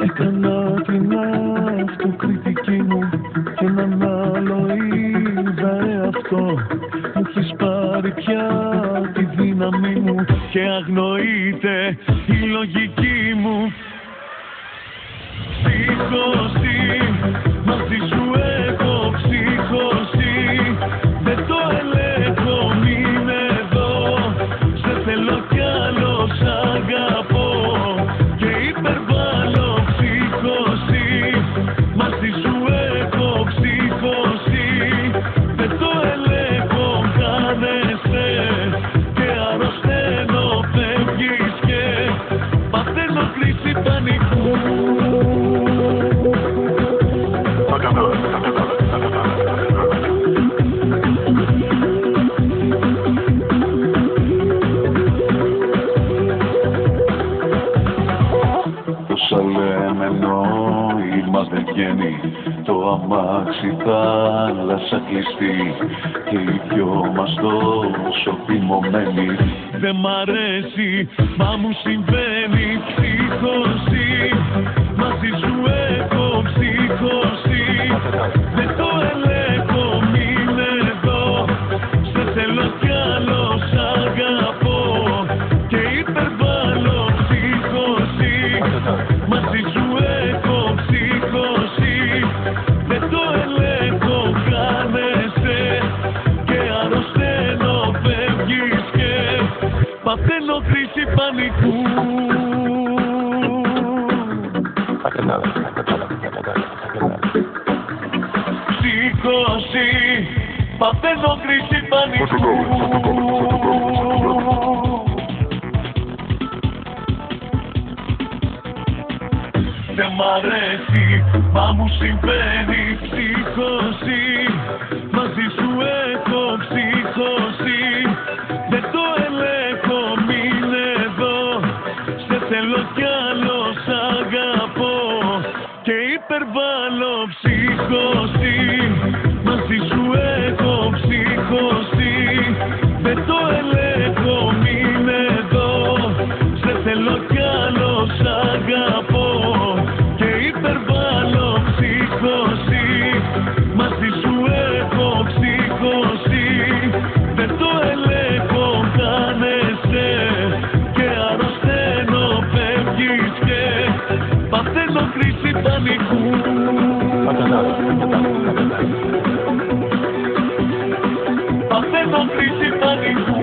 Έκανα την αυτοκριτική μου και έναν άλλο είδα εαυτό. Μου έχεις πάρει πια τη δύναμη μου και αγνοείται η λογική μου. Ψύχωση, μαζί σου έχω ψύχωση. Δεν το ελέγχω, μην εδώ. Σε θέλω κι άλλο, σ' αγαπώ και υπερβάλλω. Ψύχωση, μαζί σου έχω ψύχωση. Δεν το ελέγχω, χάνεσαι και αρρωσταίνω, φεύγεις και παθαίνω κρίση πανικού. Τόσα λέμε νόημα δεν βγαίνει, το αμάξι θάλασσα κλειστή και οι δυο μας τόσο θυμωμένοι. Δεν μ' αρέσει, μα μου συμβαίνει. Ψύχωση, μαζί σου έχω ψύχωση. Δεν το ελέγχω, μην εδώ. Σε θέλω κι άλλο, σ' αγαπώ και υπερβάλλω. Ψύχωση, μαζί σου έχω ψύχωση. Δεν το ελέγχω, χάνεσαι και αρρωσταίνω, φεύγεις και παθαίνω κρίση πανικού. Ψύχωση, παθαίνω κρίση πανικού. Δεν μ' αρέσει, μα μου συμβαίνει. Ψύχωση, μαζί σου έχω ψύχωση. Δεν το ελέγχω, μην εδώ. Σε θέλω κι άλλο, σ' αγαπώ και υπερβάλλω. Ψύχωση, μαζί σου έχω ψύχωση. Δεν το ελέγχω, μην εδώ. Σε θέλω κι άλλο, σ' αγαπώ και υπερβάλλω. Ψύχωση, μαζί σου έχω ψύχωση. Δεν το ελέγχω, χάνεσαι και αρρωσταίνω, φεύγεις και παθαίνω κρίση πανικού. Παθαίνω κρίση πανικού.